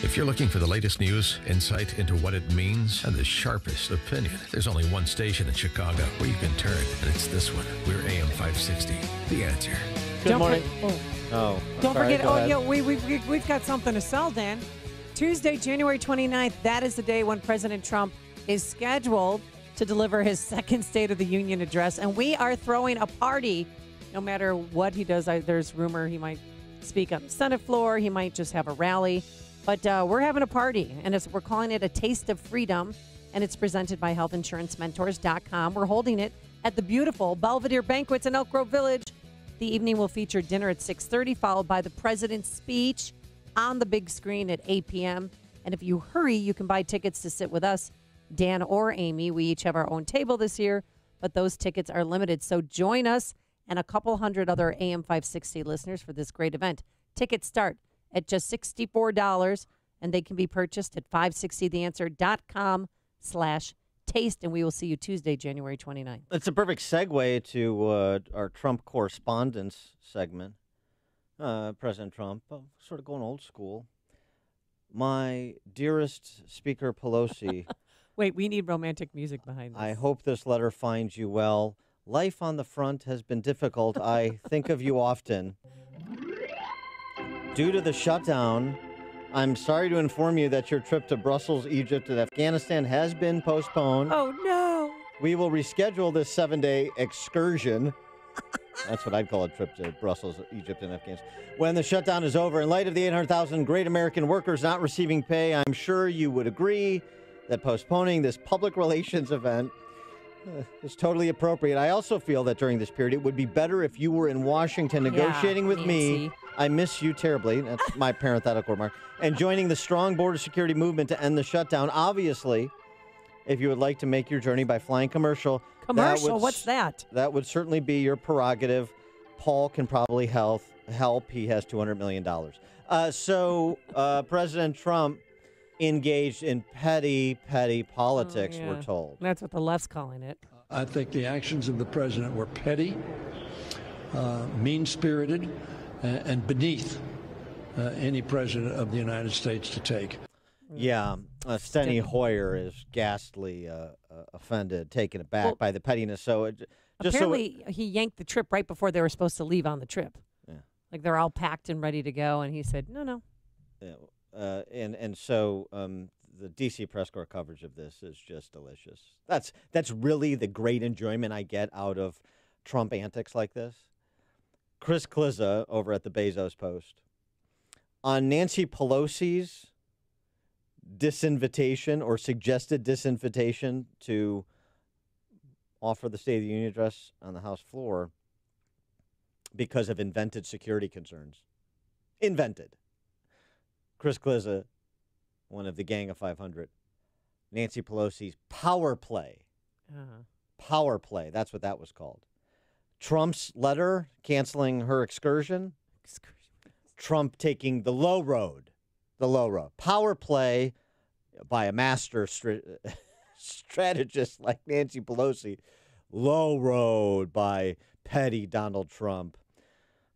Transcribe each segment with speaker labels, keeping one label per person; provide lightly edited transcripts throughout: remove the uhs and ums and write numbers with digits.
Speaker 1: If you're looking for the latest news, insight into what it means, and the sharpest opinion, there's only one station in Chicago where you can turn, and it's this one. We're AM 560. The Answer.
Speaker 2: Good morning.
Speaker 3: Don't forget. Oh, yeah, we've got something to sell, Dan. Tuesday, January 29th, that is the day when President Trump is scheduled to deliver his second State of the Union address. And we are throwing a party no matter what he does. There's rumor he might speak on the Senate floor. He might just have a rally. But we're having a party, and we're calling it a Taste of Freedom, and it's presented by healthinsurancementors.com. We're holding it at the beautiful Belvedere Banquets in Elk Grove Village. The evening will feature dinner at 6:30, followed by the president's speech on the big screen at 8 p.m. And if you hurry, you can buy tickets to sit with us, Dan or Amy. We each have our own table this year, but those tickets are limited. So join us and a couple hundred other AM 560 listeners for this great event. Tickets start at just $64, and they can be purchased at 560theanswer.com/taste, and we will see you Tuesday, January 29th.
Speaker 2: It's a perfect segue to our Trump correspondence segment. President Trump, sort of going old school. My dearest Speaker Pelosi.
Speaker 3: Wait, we need romantic music behind this.
Speaker 2: I hope this letter finds you well. Life on the front has been difficult. I think of you often. Due to the shutdown, I'm sorry to inform you that your trip to Brussels, Egypt, and Afghanistan has been postponed.
Speaker 3: Oh, no.
Speaker 2: We will reschedule this 7-day excursion. That's what I'd call a trip to Brussels, Egypt, and Afghanistan. When the shutdown is over, in light of the 800,000 great American workers not receiving pay, I'm sure you would agree that postponing this public relations event is totally appropriate. I also feel that during this period, it would be better if you were in Washington negotiating with me. I miss you terribly. That's my parenthetical remark. And joining the strong border security movement to end the shutdown. Obviously, if you would like to make your journey by flying commercial.
Speaker 3: Commercial? What's that?
Speaker 2: That would certainly be your prerogative. Paul can probably help. He has $200 million. President Trump engaged in petty politics, we're told.
Speaker 3: That's what the left's calling it.
Speaker 4: I think the actions of the president were petty, mean-spirited, and beneath any president of the United States to take.
Speaker 2: Yeah, Steny Hoyer is ghastly offended, taken aback by the pettiness. So
Speaker 3: apparently he yanked the trip right before they were supposed to leave on the trip.
Speaker 2: Yeah.
Speaker 3: Like they're all packed and ready to go, and he said, no.
Speaker 2: Yeah. So the D.C. press corps coverage of this is just delicious. That's really the great enjoyment I get out of Trump antics like this. Chris Klizza over at the Bezos Post on Nancy Pelosi's disinvitation or suggested disinvitation to offer the State of the Union address on the House floor because of invented security concerns. Invented. Chris Klizza, one of the Gang of 500, Nancy Pelosi's power play. Power play. That's what that was called. Trump's letter canceling her excursion. Trump taking the low road. Power play by a master strategist like Nancy Pelosi. Low road by petty Donald Trump.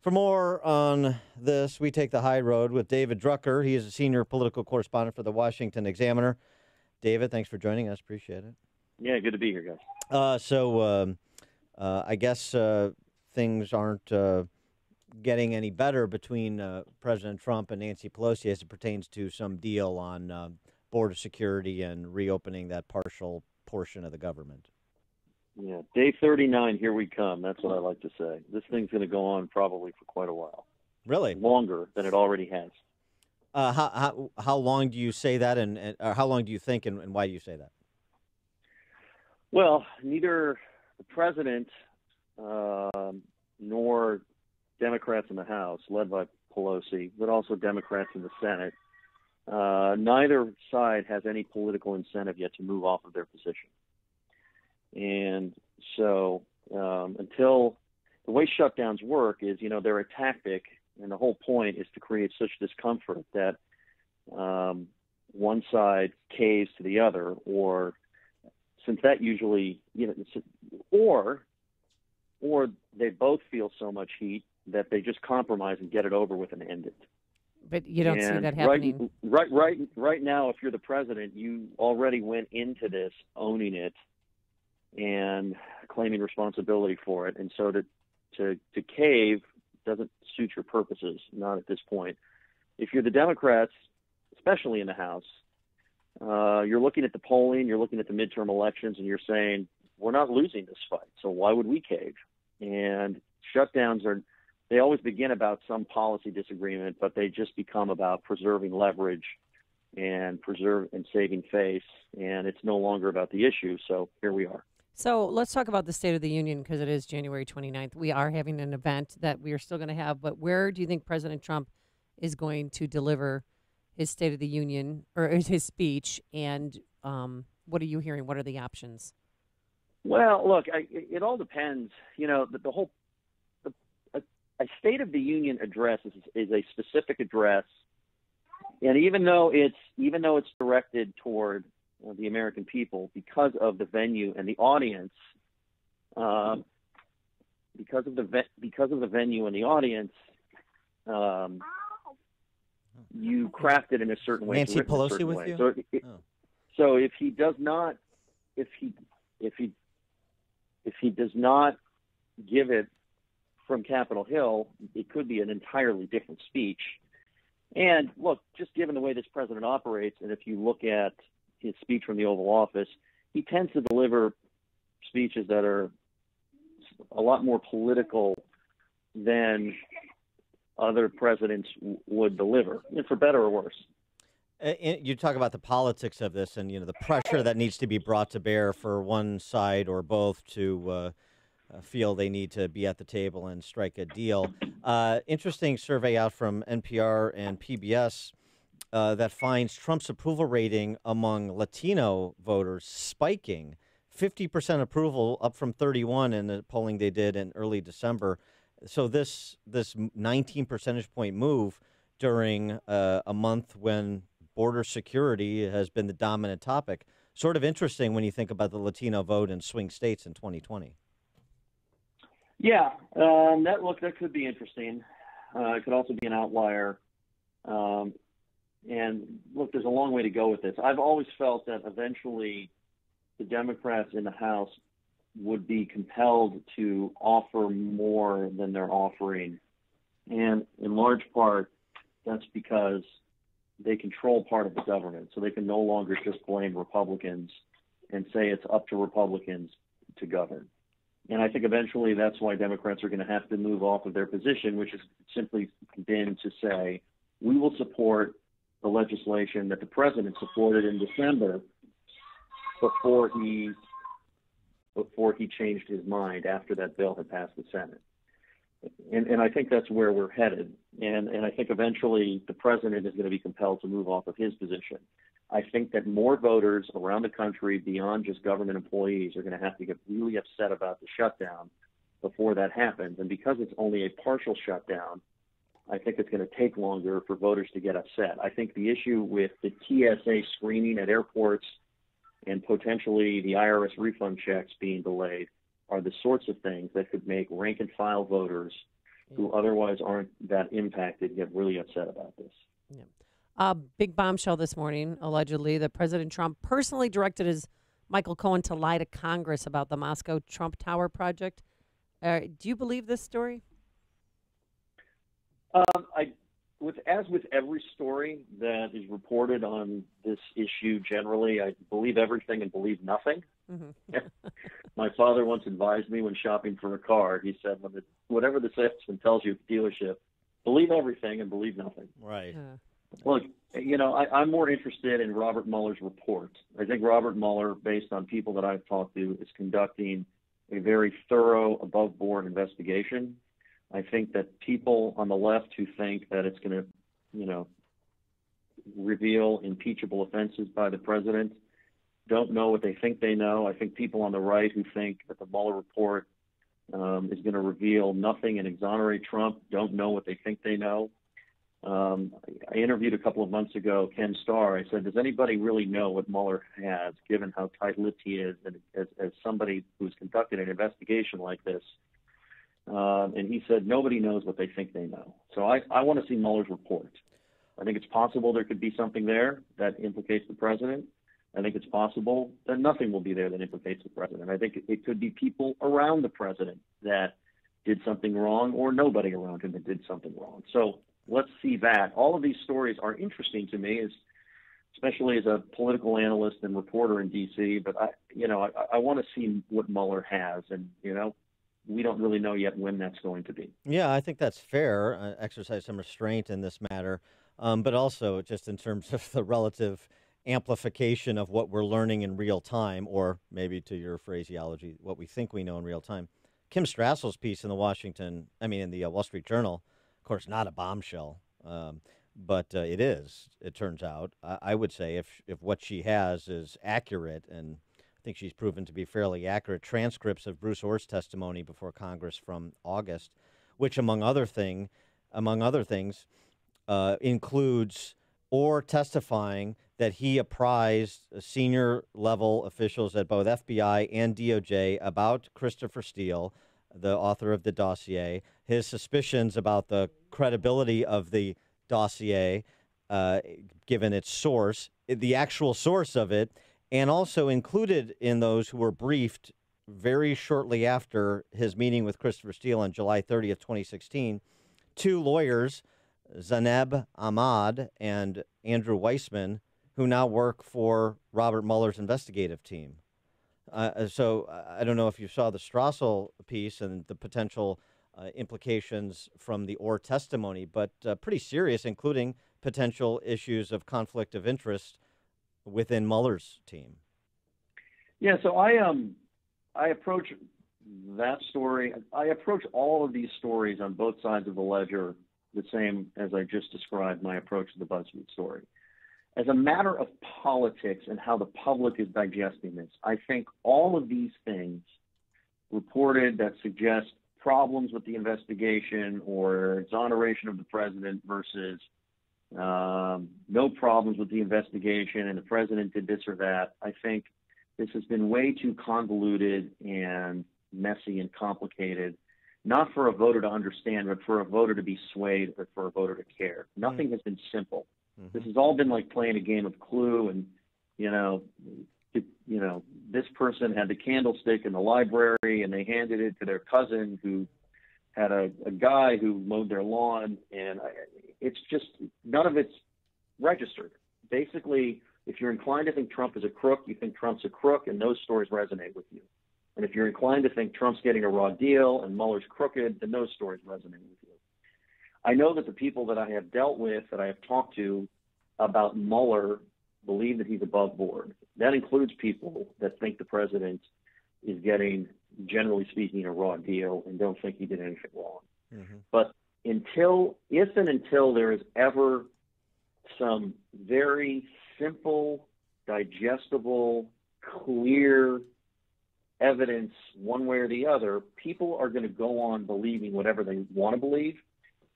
Speaker 2: For more on this, we take the high road with David Drucker. He is a senior political correspondent for the Washington Examiner. David, thanks for joining us. Appreciate it.
Speaker 5: Yeah, good to be here, guys.
Speaker 2: I guess things aren't getting any better between President Trump and Nancy Pelosi as it pertains to some deal on border security and reopening that partial portion of the government.
Speaker 5: Yeah, day 39, here we come. That's what I like to say. This thing's going to go on probably for quite a while.
Speaker 2: Really?
Speaker 5: Longer than it already has.
Speaker 2: How long do you say that, and how long do you think, and why do you say that?
Speaker 5: Well, neither the president nor Democrats in the House, led by Pelosi, but also Democrats in the Senate, neither side has any political incentive yet to move off of their position. And so until the way shutdowns work is, they're a tactic, and the whole point is to create such discomfort that one side caves to the other, or since that usually, or they both feel so much heat that they just compromise and get it over with and end it.
Speaker 3: But you don't see that
Speaker 5: right,
Speaker 3: happening.
Speaker 5: right now, if you're the president, you already went into this owning it and claiming responsibility for it. And so to cave doesn't suit your purposes, not at this point. If you're the Democrats, especially in the House, you're looking at the polling, you're looking at the midterm elections, and you're saying, we're not losing this fight, so why would we cave? And shutdowns they always begin about some policy disagreement, but they just become about preserving leverage and saving face, and it's no longer about the issue. So here we are.
Speaker 3: So let's talk about the State of the Union, because it is January 29th. We are having an event that we are still going to have, but where do you think President Trump is going to deliver his State of the Union or his speech? And what are you hearing? What are the options?
Speaker 5: Well, look, it all depends. You know, a State of the Union address is a specific address, and even though it's directed toward the American people, because of the venue and the audience, because of the venue and the audience, you craft it in a certain way.
Speaker 2: Nancy Pelosi with you.
Speaker 5: So if he does not give it from Capitol Hill, it could be an entirely different speech. And look, just given the way this president operates, and if you look at his speech from the Oval Office, he tends to deliver speeches that are a lot more political than other presidents would deliver, and for better or worse.
Speaker 2: You talk about the politics of this, and the pressure that needs to be brought to bear for one side or both to feel they need to be at the table and strike a deal. Interesting survey out from NPR and PBS that finds Trump's approval rating among Latino voters spiking. 50% approval, up from 31 in the polling they did in early December. So this 19 percentage point move during a month when border security has been the dominant topic. Sort of interesting when you think about the Latino vote in swing states in 2020.
Speaker 5: Yeah, that could be interesting. It could also be an outlier. And look, there's a long way to go with this. I've always felt that eventually the Democrats in the House would be compelled to offer more than they're offering. And in large part, that's because they control part of the government. So they can no longer just blame Republicans and say it's up to Republicans to govern. And I think eventually that's why Democrats are going to have to move off of their position, which has simply been to say, we will support the legislation that the president supported in December before he changed his mind after that bill had passed the Senate. And I think that's where we're headed. And I think eventually the president is going to be compelled to move off of his position. I think that more voters around the country beyond just government employees are going to have to get really upset about the shutdown before that happens. And because it's only a partial shutdown, I think it's going to take longer for voters to get upset. I think the issue with the TSA screening at airports and potentially the IRS refund checks being delayed are the sorts of things that could make rank and file voters who otherwise aren't that impacted get really upset about this.
Speaker 3: Yeah. Big bombshell this morning, allegedly, that President Trump personally directed his Michael Cohen to lie to Congress about the Moscow Trump Tower project. Do you believe this story?
Speaker 5: As with every story that is reported on this issue, generally, I believe everything and believe nothing. Mm-hmm. My father once advised me when shopping for a car. He said, whatever the salesman tells you at the dealership, believe everything and believe nothing.
Speaker 2: Right.
Speaker 5: Look, I'm more interested in Robert Mueller's report. I think Robert Mueller, based on people that I've talked to, is conducting a very thorough, above-board investigation. I think that people on the left who think that it's going to, reveal impeachable offenses by the president don't know what they think they know. I think people on the right who think that the Mueller report is going to reveal nothing and exonerate Trump don't know what they think they know. I interviewed a couple of months ago Ken Starr. I said, does anybody really know what Mueller has, given how tight-lipped he is, and as somebody who's conducted an investigation like this? And he said, nobody knows what they think they know. So I want to see Mueller's report. I think it's possible there could be something there that implicates the president. I think it's possible that nothing will be there that implicates the president. I think it could be people around the president that did something wrong, or nobody around him that did something wrong. So let's see that. All of these stories are interesting to me, especially as a political analyst and reporter in D.C., but I want to see what Mueller has, and, we don't really know yet when that's going to be.
Speaker 2: Yeah, I think that's fair. Exercise some restraint in this matter, but also just in terms of the relative amplification of what we're learning in real time, or maybe to your phraseology, what we think we know in real time. Kim Strassel's piece in the Wall Street Journal, of course, not a bombshell, but it is, it turns out. I would say if what she has is accurate, and I think she's proven to be fairly accurate, transcripts of Bruce Orr's testimony before Congress from August, which among other things, includes Orr testifying that he apprised senior level officials at both FBI and DOJ about Christopher Steele, the author of the dossier, his suspicions about the credibility of the dossier, given its source, the actual source of it, and also included in those who were briefed very shortly after his meeting with Christopher Steele on July 30th, 2016, two lawyers, Zaneb Ahmad and Andrew Weissman, who now work for Robert Mueller's investigative team. So I don't know if you saw the Strassel piece and the potential implications from the Orr testimony, but pretty serious, including potential issues of conflict of interest within Mueller's team.
Speaker 5: Yeah, so I approach that story. I approach all of these stories on both sides of the ledger the same as I just described my approach to the BuzzFeed story. As a matter of politics and how the public is digesting this, I think all of these things reported that suggest problems with the investigation or exoneration of the president versus no problems with the investigation and the president did this or that, I think this has been way too convoluted and messy and complicated, not for a voter to understand, but for a voter to be swayed or for a voter to care. Nothing has been simple. Mm-hmm. This has all been like playing a game of Clue, and this person had the candlestick in the library, and they handed it to their cousin who had a guy who mowed their lawn, and it's just none of it's registered. Basically, if you're inclined to think Trump is a crook, you think Trump's a crook, and those stories resonate with you. And if you're inclined to think Trump's getting a raw deal and Mueller's crooked, then those stories resonate with you. I know that the people that I have dealt with, that I have talked to about Mueller, believe that he's above board. That includes people that think the president is getting, generally speaking, a raw deal and don't think he did anything wrong. Mm-hmm. But if and until there is ever some very simple, digestible, clear evidence one way or the other, people are going to go on believing whatever they want to believe.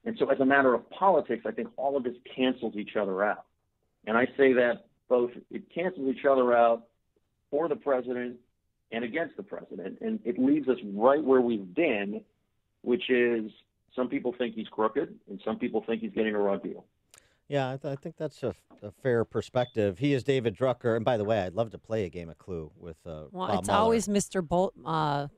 Speaker 5: And so as a matter of politics, I think all of this cancels each other out. And I say that both it cancels each other out for the president and against the president. And it leaves us right where we've been, which is some people think he's crooked and some people think he's getting a raw deal.
Speaker 2: Yeah, I think that's a fair perspective. He is David Drucker. And by the way, I'd love to play a game of Clue with Bob
Speaker 3: it's
Speaker 2: Mueller.
Speaker 3: always Mr.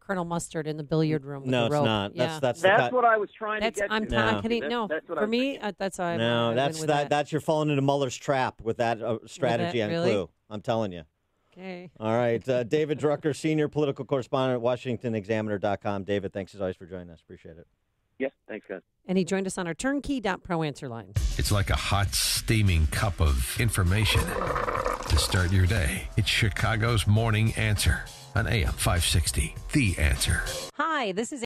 Speaker 3: Colonel Mustard in the billiard room with
Speaker 2: no,
Speaker 3: the rope.
Speaker 2: It's not.
Speaker 3: Yeah.
Speaker 2: That's
Speaker 5: what I was trying to get to.
Speaker 3: I'm talking. No, for me, that's how I'm.
Speaker 2: No, that's you're falling into Mueller's trap with that strategy on
Speaker 3: really?
Speaker 2: Clue. I'm telling you.
Speaker 3: Okay.
Speaker 2: All right. David Drucker, senior political correspondent at WashingtonExaminer.com. David, thanks as always for joining us. Appreciate it.
Speaker 5: Yep. Thanks, guys.
Speaker 3: And he joined us on our turnkey.pro answer line.
Speaker 1: It's like a hot, steaming cup of information to start your day. It's Chicago's Morning Answer on AM 560. The Answer.
Speaker 3: Hi, this is